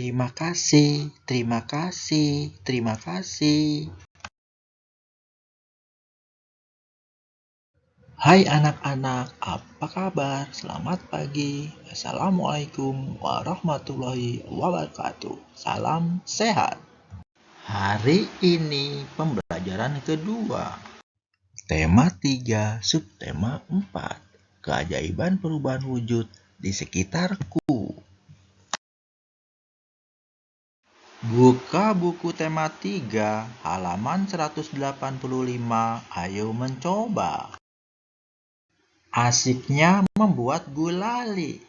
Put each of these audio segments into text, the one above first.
Terima kasih, terima kasih, terima kasih. Hai anak-anak, apa kabar? Selamat pagi. Assalamualaikum warahmatullahi wabarakatuh. Salam sehat. Hari ini pembelajaran kedua. Tema 3, subtema 4. Keajaiban perubahan wujud di sekitarku. Buka buku tema 3, halaman 185. Ayo mencoba. Asiknya membuat gulali.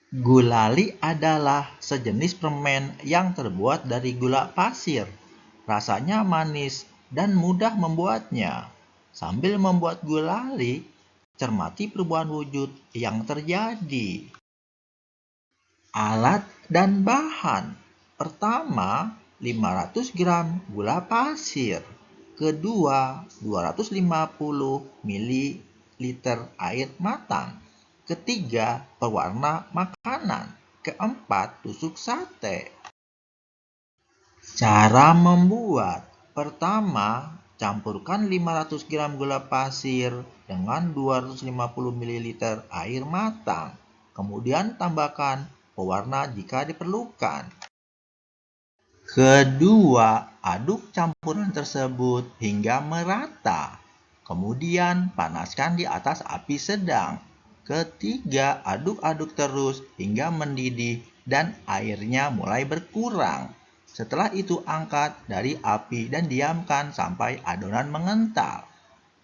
Gulali adalah sejenis permen yang terbuat dari gula pasir. Rasanya manis dan mudah membuatnya. Sambil membuat gulali, cermati perubahan wujud yang terjadi. Alat dan bahan. Pertama, 500 gram gula pasir. Kedua, 250 ml air matang. Ketiga, pewarna makanan. Keempat, tusuk sate. Cara membuat. Pertama, campurkan 500 gram gula pasir dengan 250 ml air matang. Kemudian tambahkan pewarna jika diperlukan. Kedua, aduk campuran tersebut hingga merata. Kemudian panaskan di atas api sedang. Ketiga, aduk-aduk terus hingga mendidih dan airnya mulai berkurang. Setelah itu angkat dari api dan diamkan sampai adonan mengental.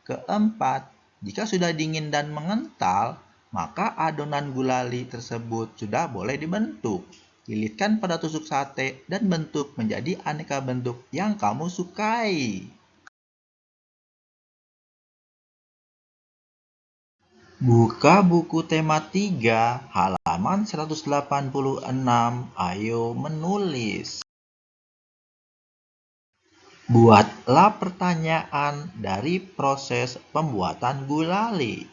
Keempat, jika sudah dingin dan mengental, maka adonan gulali tersebut sudah boleh dibentuk. Lilitkan pada tusuk sate dan bentuk menjadi aneka bentuk yang kamu sukai. Buka buku tema 3, halaman 186. Ayo menulis. Buatlah pertanyaan dari proses pembuatan gulali.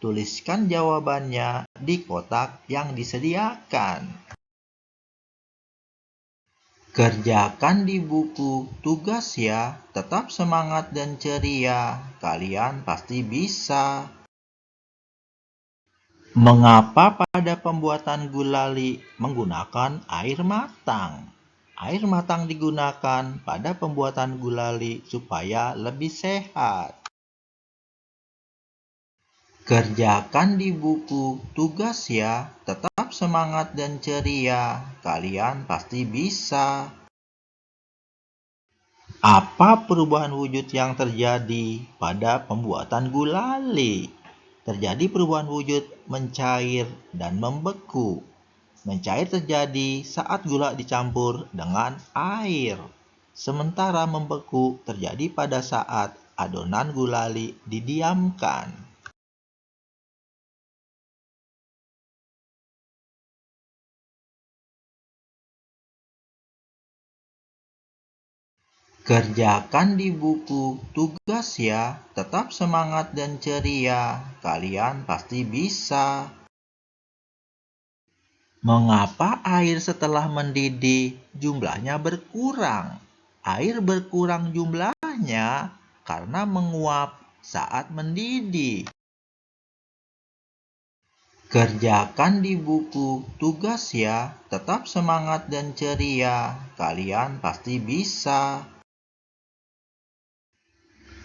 Tuliskan jawabannya di kotak yang disediakan. Kerjakan di buku tugas ya, tetap semangat dan ceria. Kalian pasti bisa. Mengapa pada pembuatan gulali menggunakan air matang? Air matang digunakan pada pembuatan gulali supaya lebih sehat. Kerjakan di buku tugas ya, tetap semangat dan ceria. Kalian pasti bisa. Apa perubahan wujud yang terjadi pada pembuatan gulali? Terjadi perubahan wujud mencair dan membeku. Mencair terjadi saat gula dicampur dengan air. Sementara membeku terjadi pada saat adonan gulali didiamkan. Kerjakan di buku tugas ya, tetap semangat dan ceria. Kalian pasti bisa. Mengapa air setelah mendidih jumlahnya berkurang? Air berkurang jumlahnya karena menguap saat mendidih. Kerjakan di buku tugas ya, tetap semangat dan ceria. Kalian pasti bisa.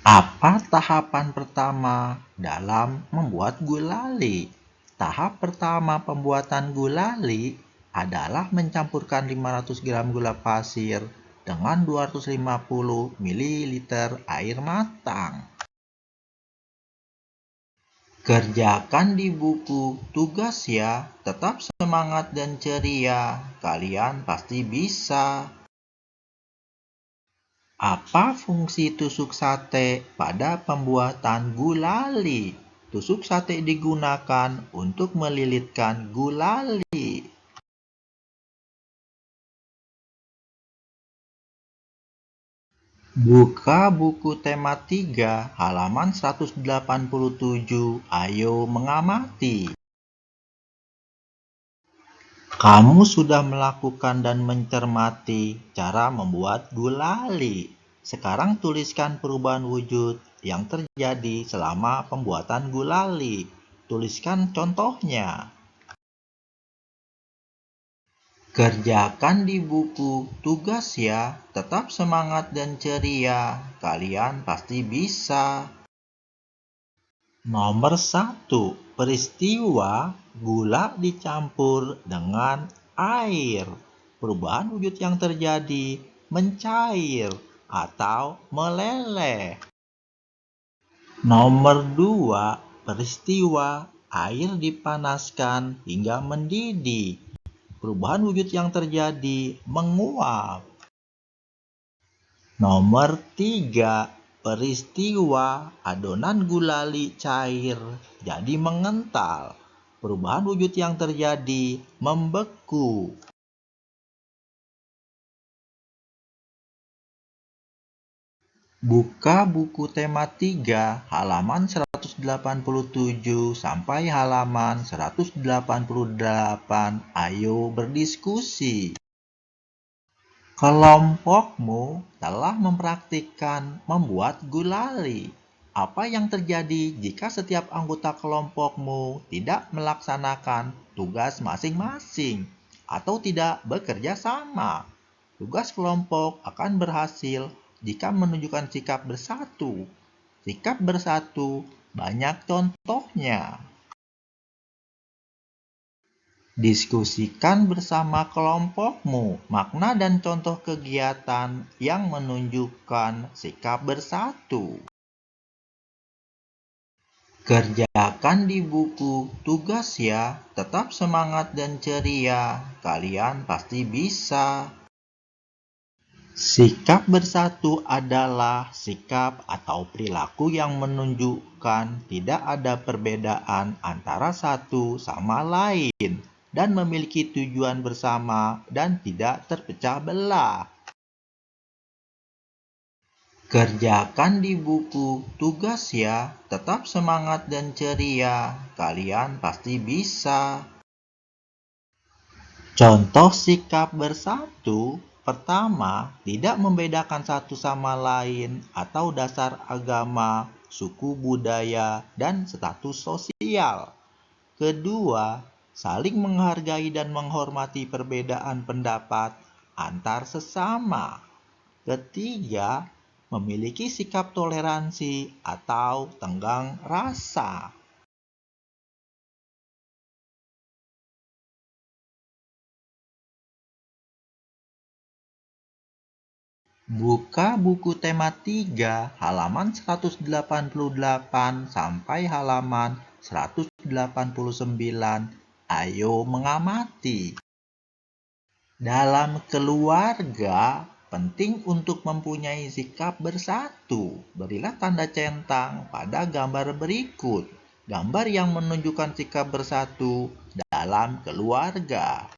Apa tahapan pertama dalam membuat gulali? Tahap pertama pembuatan gulali adalah mencampurkan 500 gram gula pasir dengan 250 ml air matang. Kerjakan di buku tugas ya, tetap semangat dan ceria. Kalian pasti bisa. Apa fungsi tusuk sate pada pembuatan gulali? Tusuk sate digunakan untuk melilitkan gulali. Buka buku tema 3, halaman 187. Ayo mengamati. Kamu sudah melakukan dan mencermati cara membuat gulali. Sekarang tuliskan perubahan wujud yang terjadi selama pembuatan gulali. Tuliskan contohnya. Kerjakan di buku tugas ya. Tetap semangat dan ceria. Kalian pasti bisa. Nomor 1. Peristiwa gula dicampur dengan air. Perubahan wujud yang terjadi mencair atau meleleh. Nomor 2. Peristiwa air dipanaskan hingga mendidih. Perubahan wujud yang terjadi menguap. Nomor 3. Peristiwa adonan gulali cair jadi mengental. Perubahan wujud yang terjadi membeku. Buka buku tema 3 halaman 187 sampai halaman 188. Ayo berdiskusi. Kelompokmu telah mempraktikkan membuat gulali. Apa yang terjadi jika setiap anggota kelompokmu tidak melaksanakan tugas masing-masing atau tidak bekerja sama? Tugas kelompok akan berhasil jika menunjukkan sikap bersatu. Sikap bersatu banyak contohnya. Diskusikan bersama kelompokmu makna dan contoh kegiatan yang menunjukkan sikap bersatu. Kerjakan di buku tugas ya. Tetap semangat dan ceria. Kalian pasti bisa. Sikap bersatu adalah sikap atau perilaku yang menunjukkan tidak ada perbedaan antara satu sama lain dan memiliki tujuan bersama dan tidak terpecah belah. Kerjakan di buku tugas ya. Tetap semangat dan ceria. Kalian pasti bisa. Contoh sikap bersatu. Pertama, tidak membedakan satu sama lain atau dasar agama, suku budaya, dan status sosial. Kedua, saling menghargai dan menghormati perbedaan pendapat antar sesama. Ketiga, memiliki sikap toleransi atau tenggang rasa. Buka buku tema 3 halaman 188 sampai halaman 189. Ayo mengamati. Dalam keluarga, penting untuk mempunyai sikap bersatu. Berilah tanda centang pada gambar berikut. Gambar yang menunjukkan sikap bersatu dalam keluarga.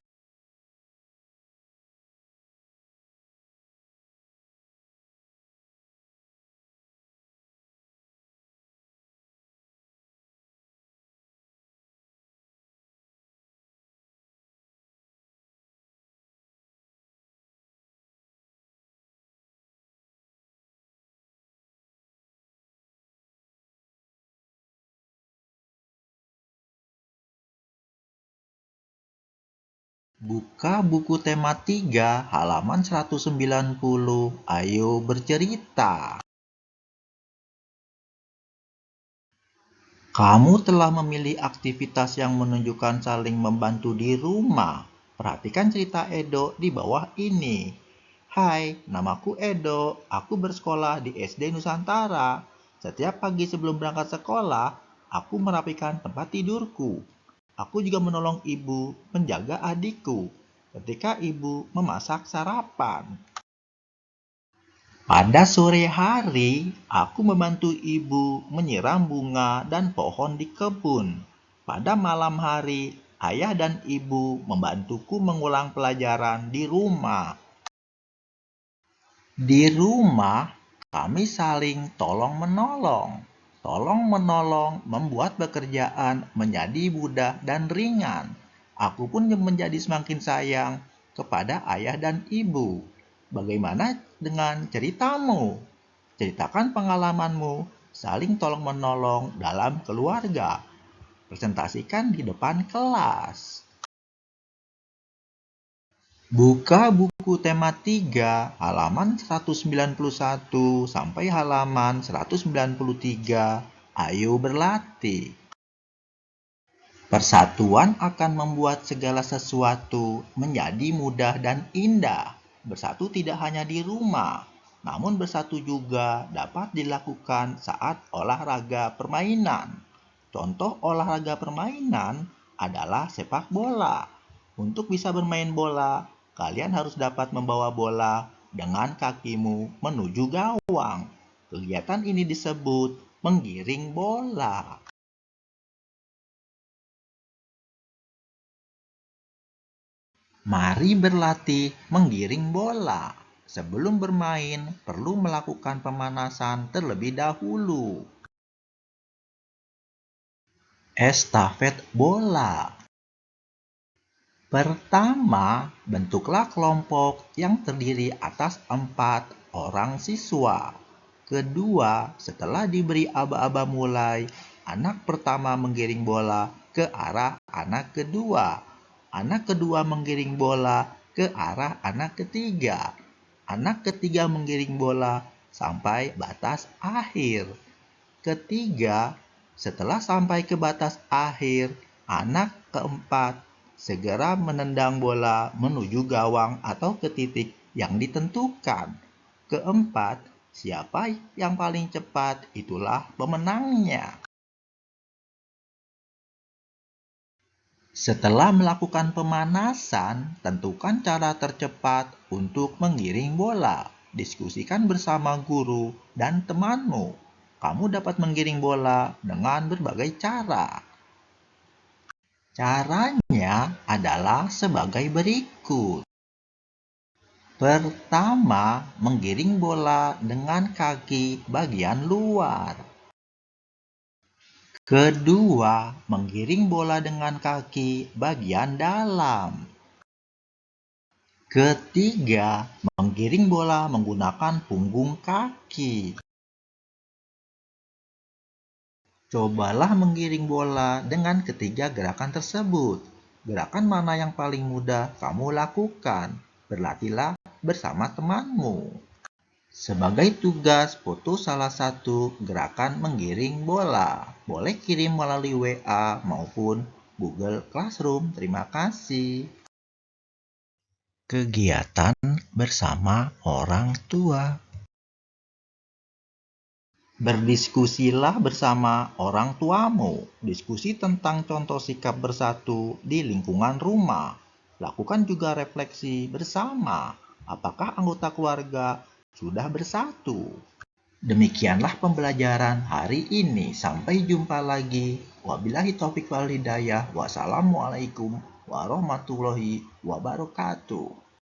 Buka buku tema 3 halaman 190. Ayo bercerita. Kamu telah memilih aktivitas yang menunjukkan saling membantu di rumah. Perhatikan cerita Edo di bawah ini. Hai, namaku Edo. Aku bersekolah di SD Nusantara. Setiap pagi sebelum berangkat sekolah, aku merapikan tempat tidurku. Aku juga menolong ibu menjaga adikku ketika ibu memasak sarapan. Pada sore hari, aku membantu ibu menyiram bunga dan pohon di kebun. Pada malam hari, ayah dan ibu membantuku mengulang pelajaran di rumah. Di rumah, kami saling tolong-menolong. Tolong-menolong membuat pekerjaan menjadi mudah dan ringan. Aku pun menjadi semakin sayang kepada ayah dan ibu. Bagaimana dengan ceritamu? Ceritakan pengalamanmu, saling tolong-menolong dalam keluarga. Presentasikan di depan kelas. Buka buku tema 3, halaman 191 sampai halaman 193. Ayo berlatih. Persatuan akan membuat segala sesuatu menjadi mudah dan indah. Bersatu tidak hanya di rumah, namun bersatu juga dapat dilakukan saat olahraga permainan. Contoh olahraga permainan adalah sepak bola. Untuk bisa bermain bola, kalian harus dapat membawa bola dengan kakimu menuju gawang. Kegiatan ini disebut menggiring bola. Mari berlatih menggiring bola. Sebelum bermain, perlu melakukan pemanasan terlebih dahulu. Estafet bola. Pertama, bentuklah kelompok yang terdiri atas 4 orang siswa. Kedua, setelah diberi aba-aba mulai, anak pertama menggiring bola ke arah anak kedua. Anak kedua menggiring bola ke arah anak ketiga. Anak ketiga menggiring bola sampai batas akhir. Ketiga, setelah sampai ke batas akhir, anak keempat segera menendang bola menuju gawang atau ke titik yang ditentukan. Keempat, siapa yang paling cepat itulah pemenangnya. Setelah melakukan pemanasan, tentukan cara tercepat untuk menggiring bola. Diskusikan bersama guru dan temanmu. Kamu dapat menggiring bola dengan berbagai cara. Caranya adalah sebagai berikut. Pertama, menggiring bola dengan kaki bagian luar. Kedua, menggiring bola dengan kaki bagian dalam. Ketiga, menggiring bola menggunakan punggung kaki. Cobalah menggiring bola dengan ketiga gerakan tersebut. Gerakan mana yang paling mudah kamu lakukan? Berlatihlah bersama temanmu. Sebagai tugas, foto salah satu gerakan menggiring bola. Boleh kirim melalui WA maupun Google Classroom. Terima kasih. Kegiatan bersama orang tua. Berdiskusilah bersama orang tuamu. Diskusi tentang contoh sikap bersatu di lingkungan rumah. Lakukan juga refleksi bersama. Apakah anggota keluarga sudah bersatu? Demikianlah pembelajaran hari ini. Sampai jumpa lagi. Wabillahi taufiq wal hidayah. Wassalamualaikum warahmatullahi wabarakatuh.